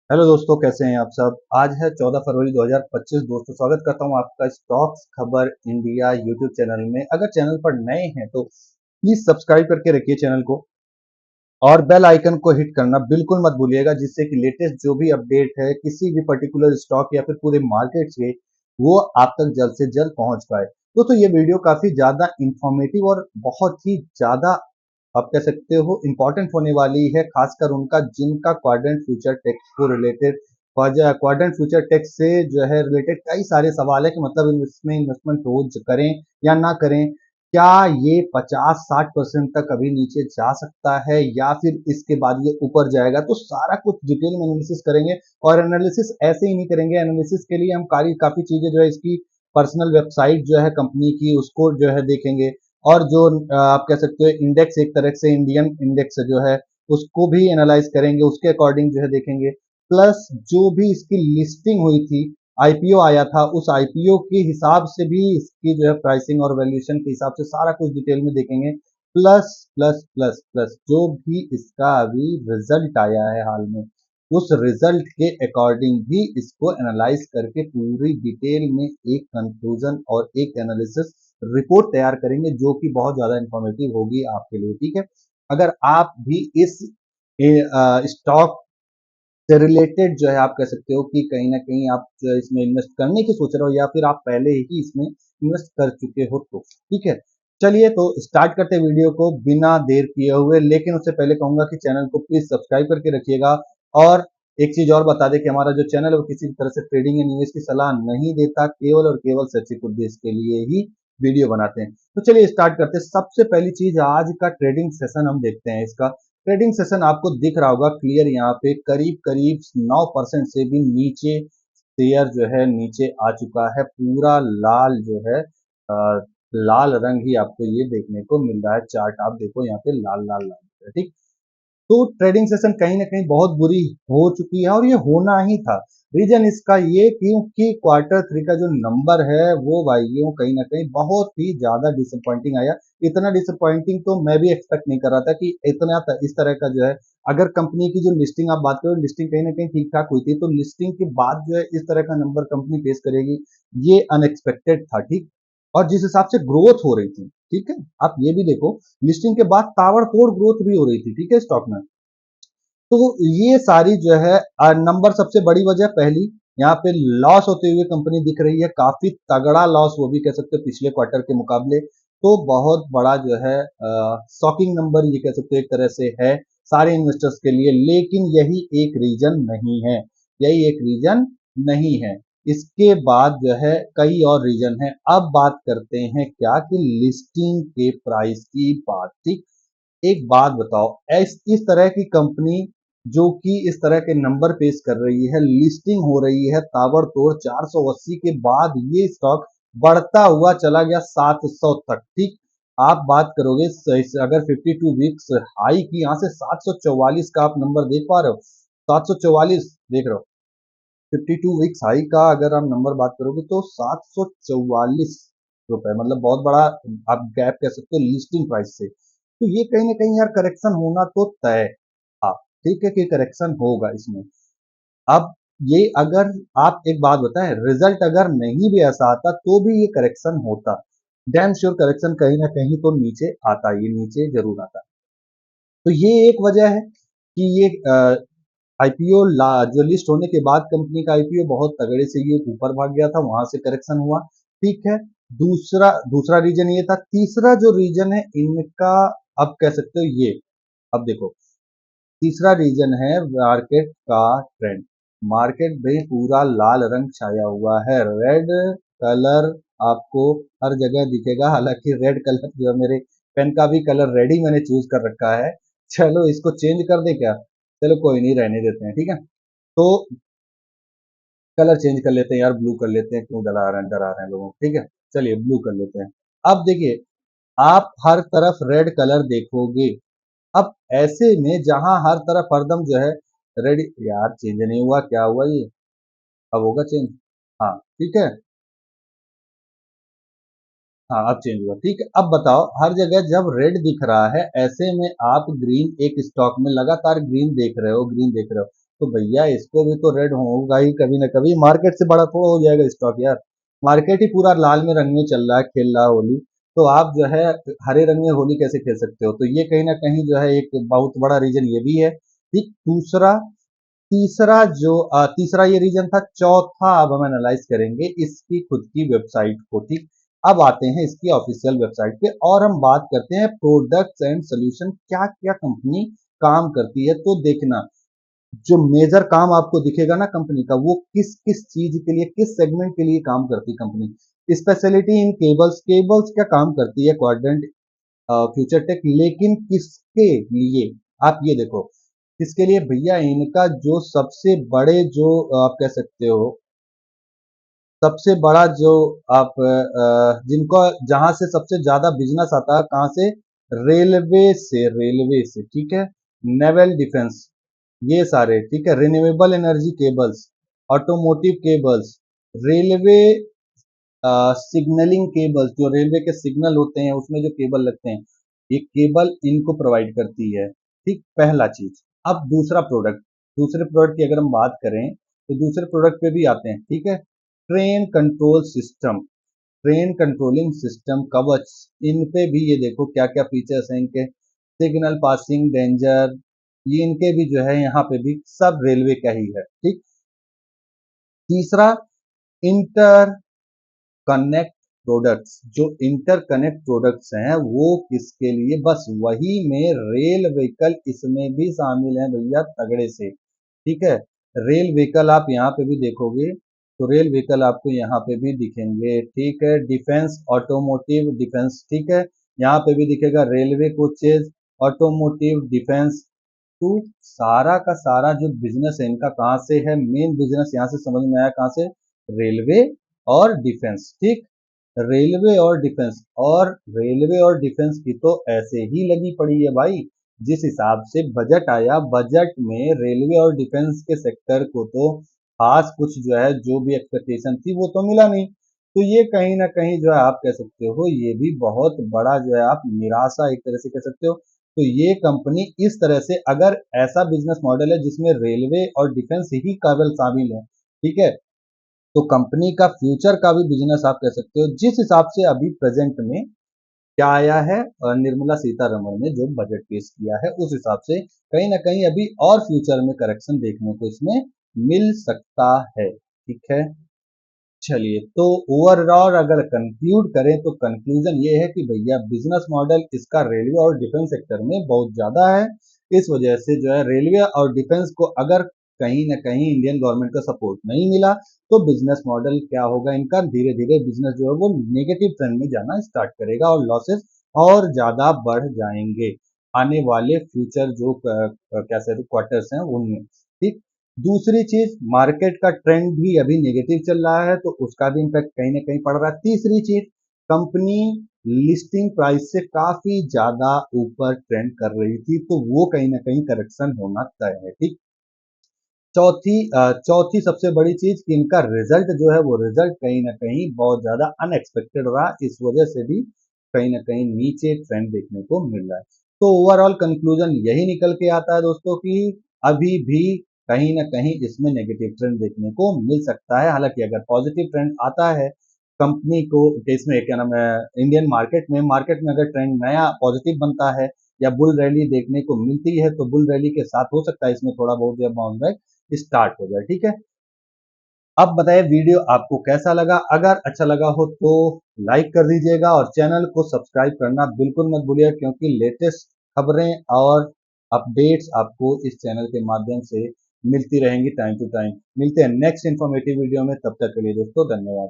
Hello दोस्तों, कैसे हैं आप सब। आज है 14 फरवरी 2025। दोस्तों, स्वागत करता हूं आपका स्टॉक्स खबर इंडिया यूट्यूब चैनल में। अगर चैनल पर नए हैं तो प्लीज सब्सक्राइब करके रखिए चैनल को और बेल आइकन को हिट करना बिल्कुल मत भूलिएगा, जिससे कि लेटेस्ट जो भी अपडेट है किसी भी पर्टिकुलर स्टॉक या फिर पूरे मार्केट के, वो आप तक जल्द से जल्द पहुंच पाए। दोस्तों, ये वीडियो काफी ज्यादा इंफॉर्मेटिव और बहुत ही ज्यादा, आप कह सकते हो, इंपॉर्टेंट होने वाली है, खासकर उनका जिनका क्वाड्रेंट फ्यूचर टेक्स को रिलेटेड, क्वाड्रेंट फ्यूचर टेक्स से जो है रिलेटेड कई सारे सवाल है कि मतलब इसमें इन्वेस्टमेंट रोज करें या ना करें, क्या ये 50-60% तक अभी नीचे जा सकता है या फिर इसके बाद ये ऊपर जाएगा। तो सारा कुछ डिटेल में एनालिसिस करेंगे। और एनालिसिस ऐसे ही नहीं करेंगे, एनालिसिस के लिए हम काफी चीजें जो है इसकी पर्सनल वेबसाइट जो है कंपनी की, उसको जो है देखेंगे। और जो आप कह सकते हो इंडेक्स, एक तरह से इंडियन इंडेक्स जो है उसको भी एनालाइज करेंगे, उसके अकॉर्डिंग जो है देखेंगे। प्लस जो भी इसकी लिस्टिंग हुई थी, आईपीओ आया था, उस आईपीओ के हिसाब से भी इसकी जो है प्राइसिंग और वैल्यूएशन के हिसाब से सारा कुछ डिटेल में देखेंगे। प्लस प्लस प्लस प्लस जो भी इसका अभी रिजल्ट आया है हाल में, उस रिजल्ट के अकॉर्डिंग भी इसको एनालाइज करके पूरी डिटेल में एक कंक्लूजन और एक एनालिसिस रिपोर्ट तैयार करेंगे, जो कि बहुत ज्यादा इंफॉर्मेटिव होगी आपके लिए। ठीक है, अगर आप भी इस स्टॉक से रिलेटेड जो है, आप कह सकते हो कि कहीं ना कहीं आप जो है इसमें इन्वेस्ट करने की सोच रहे हो या फिर आप पहले ही इसमें इन्वेस्ट कर चुके हो, तो ठीक है। चलिए तो स्टार्ट करते हैं वीडियो को बिना देर किए हुए। लेकिन उससे पहले कहूंगा कि चैनल को प्लीज सब्सक्राइब करके रखिएगा। और एक चीज और बता दें कि हमारा जो चैनल है वो किसी भी तरह से ट्रेडिंग या निवेश की सलाह नहीं देता, केवल और केवल शैक्षिक उद्देश्य के लिए ही वीडियो बनाते हैं। तो चलिए स्टार्ट करते हैं। सबसे पहली चीज, आज का ट्रेडिंग सेशन हम देखते हैं। इसका ट्रेडिंग सेशन आपको दिख रहा होगा क्लियर, यहाँ पे करीब करीब 9% से भी नीचे शेयर जो है नीचे आ चुका है। पूरा लाल जो है, लाल रंग ही आपको ये देखने को मिल रहा है। चार्ट आप देखो, यहाँ पे लाल लाल लाल है, ठीक। तो ट्रेडिंग सेशन कहीं ना कहीं बहुत बुरी हो चुकी है और ये होना ही था। रीजन इसका ये क्योंकि क्वार्टर थ्री का जो नंबर है वो भाइयों कहीं ना कहीं बहुत ही ज्यादा डिसअपॉइंटिंग आया। इतना डिसअपॉइंटिंग तो मैं भी एक्सपेक्ट नहीं कर रहा था कि इतना इस तरह का जो है। अगर कंपनी की जो लिस्टिंग आप बात करो, लिस्टिंग कहीं ना कहीं ठीक ठाक हुई थी, तो लिस्टिंग के बाद जो है इस तरह का नंबर कंपनी पेश करेगी, ये अनएक्सपेक्टेड था, ठीक। और जिस हिसाब से ग्रोथ हो रही थी, ठीक है, आप ये भी देखो, लिस्टिंग के बाद ताबड़तोड़ ग्रोथ भी हो रही थी, ठीक है, स्टॉक में। तो ये सारी जो है नंबर, सबसे बड़ी वजह पहली, यहाँ पे लॉस होते हुए कंपनी दिख रही है, काफी तगड़ा लॉस, वो भी कह सकते हो पिछले क्वार्टर के मुकाबले। तो बहुत बड़ा जो है शॉकिंग नंबर ये कह सकते हो एक तरह से है सारे इन्वेस्टर्स के लिए। लेकिन यही एक रीजन नहीं है, यही एक रीजन नहीं है। इसके बाद जो है कई और रीजन है। अब बात करते हैं क्या कि लिस्टिंग के प्राइस की बात, ठीक। एक बात बताओ, इस तरह की कंपनी जो कि इस तरह के नंबर पेश कर रही है, लिस्टिंग हो रही है ताबड़तोड़ 480 के बाद, ये स्टॉक बढ़ता हुआ चला गया 700 तक, ठीक। आप बात करोगे अगर 52 वीक्स हाई की, यहां से 744 का आप नंबर देख पा रहे हो, 744 देख रहे हो। 52 वीक्स हाई का अगर आप नंबर बात करोगे तो 744 रुपए, मतलब बहुत बड़ा आप गैप कह सकते हो लिस्टिंग प्राइस से। तो ये कहीं ना कहीं यार करेक्शन होना तो तय था, ठीक है, कि करेक्शन होगा इसमें। अब ये अगर आप एक बात बताएं, रिजल्ट अगर नहीं भी ऐसा आता तो भी ये करेक्शन होता, डैम श्योर करेक्शन कहीं ना कहीं तो नीचे आता, ये नीचे जरूर आता। तो ये एक वजह है कि ये आईपीओ जो लिस्ट होने के बाद कंपनी का आईपीओ बहुत तगड़े से ये ऊपर भाग गया था, वहां से करेक्शन हुआ, ठीक है। दूसरा दूसरा रीजन ये था। तीसरा जो रीजन है इनका, अब कह सकते हो ये, अब देखो, तीसरा रीजन है मार्केट का ट्रेंड। मार्केट में पूरा लाल रंग छाया हुआ है, रेड कलर आपको हर जगह दिखेगा। हालांकि रेड कलर जो है, मेरे पेन का भी कलर रेड ही मैंने चूज कर रखा है। चलो इसको चेंज कर दे क्या, चलो कोई नहीं, रहने देते हैं, ठीक है। तो कलर चेंज कर लेते हैं यार, ब्लू कर लेते हैं, क्यों डरा रहे हैं लोगों को, ठीक है। चलिए ब्लू कर लेते हैं। अब देखिए, आप हर तरफ रेड कलर देखोगे। अब ऐसे में जहां हर तरफ हरदम जो है रेड, यार चेंज नहीं हुआ, क्या हुआ ये, अब होगा चेंज। हाँ ठीक है, हाँ अब चेंज हुआ, ठीक है। अब बताओ, हर जगह जब रेड दिख रहा है, ऐसे में आप ग्रीन, एक स्टॉक में लगातार ग्रीन देख रहे हो, ग्रीन देख रहे हो, तो भैया इसको भी तो रेड होगा ही कभी ना कभी, मार्केट से बड़ा थोड़ा हो जाएगा स्टॉक यार। मार्केट ही पूरा लाल में रंग में चल रहा है, खेल रहा है होली, तो आप जो है हरे रंग में होली कैसे खेल सकते हो? तो ये कहीं ना कहीं जो है एक बहुत बड़ा रीजन ये भी है। ठीक, दूसरा, तीसरा ये रीजन था। चौथा अब हम एनालाइज करेंगे इसकी खुद की वेबसाइट को। ठीक, अब आते हैं इसकी ऑफिशियल वेबसाइट पे और हम बात करते हैं प्रोडक्ट्स एंड सोल्यूशन, क्या क्या कंपनी काम करती है। तो देखना, जो मेजर काम आपको दिखेगा ना कंपनी का, वो किस किस चीज के लिए, किस सेगमेंट के लिए काम करती है company. Speciality in cables, cables क्या काम करती है क्वाड्रेंट फ्यूचर टेक, लेकिन किसके लिए? आप ये देखो, किसके लिए भैया? इनका जो सबसे बड़े जो आप कह सकते हो, सबसे बड़ा जो आप जिनको, जहां से सबसे ज्यादा बिजनेस आता है, कहां से? रेलवे से, रेलवे से, ठीक है। नेवल डिफेंस, ये सारे, ठीक है। Renewable energy cables, automotive cables, railway signalling cables, जो रेलवे के सिग्नल होते हैं उसमें जो केबल लगते हैं, ये केबल इनको प्रोवाइड करती है। ठीक, पहला चीज। अब दूसरा प्रोडक्ट, दूसरे प्रोडक्ट की अगर हम बात करें तो दूसरे प्रोडक्ट पे भी आते हैं, ठीक है। Train control system, train controlling system, कवच, इन पे भी ये देखो क्या क्या फीचर्स हैं इनके। सिग्नल पासिंग डेंजर, ये इनके भी जो है यहाँ पे भी सब रेलवे का ही है। ठीक, तीसरा, इंटर कनेक्ट प्रोडक्ट्स, जो इंटरकनेक्ट प्रोडक्ट्स हैं वो किसके लिए? बस वही में रेल व्हीकल इसमें भी शामिल है भैया, तगड़े से। ठीक है, रेल व्हीकल आप यहाँ पे भी देखोगे तो रेल व्हीकल आपको यहाँ पे भी दिखेंगे। ठीक है, डिफेंस, ऑटोमोटिव डिफेंस, ठीक है, यहाँ पे भी दिखेगा रेलवे कोचेज, ऑटोमोटिव डिफेंस। तो सारा का सारा जो बिजनेस है इनका कहाँ से है? मेन बिजनेस यहाँ से समझ में आया, कहाँ से? रेलवे और डिफेंस। ठीक, रेलवे और डिफेंस, और रेलवे और डिफेंस की तो ऐसे ही लगी पड़ी है भाई। जिस हिसाब से बजट आया, बजट में रेलवे और डिफेंस के सेक्टर को तो खास कुछ जो है, जो भी एक्सपेक्टेशन थी वो तो मिला नहीं। तो ये कहीं ना कहीं जो है आप कह सकते हो, ये भी बहुत बड़ा जो है आप निराशा एक तरह से कह सकते हो। तो ये कंपनी इस तरह से, अगर ऐसा बिजनेस मॉडल है जिसमें रेलवे और डिफेंस ही केवल शामिल है, ठीक है, तो कंपनी का फ्यूचर का भी बिजनेस आप कह सकते हो। जिस हिसाब से अभी प्रेजेंट में क्या आया है, निर्मला सीतारमण ने जो बजट पेश किया है, उस हिसाब से कहीं ना कहीं अभी और फ्यूचर में करेक्शन देखने को इसमें मिल सकता है। ठीक है, चलिए, तो ओवरऑल अगर कंक्लूड करें तो कंक्लूजन ये है कि भैया बिजनेस मॉडल इसका रेलवे और डिफेंस सेक्टर में बहुत ज्यादा है। इस वजह से जो है रेलवे और डिफेंस को अगर कहीं ना कहीं इंडियन गवर्नमेंट का सपोर्ट नहीं मिला, तो बिजनेस मॉडल क्या होगा इनका? धीरे धीरे बिजनेस जो है वो नेगेटिव ट्रेंड में जाना स्टार्ट करेगा और लॉसेस और ज्यादा बढ़ जाएंगे आने वाले फ्यूचर जो क्या कहते क्वार्टर्स हैं उनमें। ठीक, दूसरी चीज, मार्केट का ट्रेंड भी अभी नेगेटिव चल रहा है, तो उसका भी इम्पैक्ट कहीं ना कहीं पड़ रहा है। तीसरी चीज, कंपनी लिस्टिंग प्राइस से काफी ज्यादा ऊपर ट्रेंड कर रही थी, तो वो कहीं ना कहीं करेक्शन होना तय है। ठीक, चौथी सबसे बड़ी चीज कि इनका रिजल्ट जो है, वो रिजल्ट कहीं ना कहीं बहुत ज्यादा अनएक्सपेक्टेड रहा, इस वजह से भी कहीं ना कहीं नीचे ट्रेंड देखने को मिल रहा है। तो ओवरऑल कंक्लूजन यही निकल के आता है दोस्तों कि अभी भी कहीं ना कहीं इसमें नेगेटिव ट्रेंड देखने को मिल सकता है। हालांकि अगर पॉजिटिव ट्रेंड आता है कंपनी को, इसमें क्या नाम है, इंडियन मार्केट में अगर ट्रेंड नया पॉजिटिव बनता है या बुल रैली देखने को मिलती है, तो बुल रैली के साथ हो सकता है इसमें थोड़ा बहुत या बाउंस बैक स्टार्ट हो जाए। ठीक है, अब बताइए वीडियो आपको कैसा लगा? अगर अच्छा लगा हो तो लाइक कर दीजिएगा और चैनल को सब्सक्राइब करना बिल्कुल मत भूलिएगा, क्योंकि लेटेस्ट खबरें और अपडेट्स आपको इस चैनल के माध्यम से मिलती रहेंगी टाइम टू टाइम। मिलते हैं नेक्स्ट इन्फॉर्मेटिव वीडियो में, तब तक के लिए दोस्तों धन्यवाद।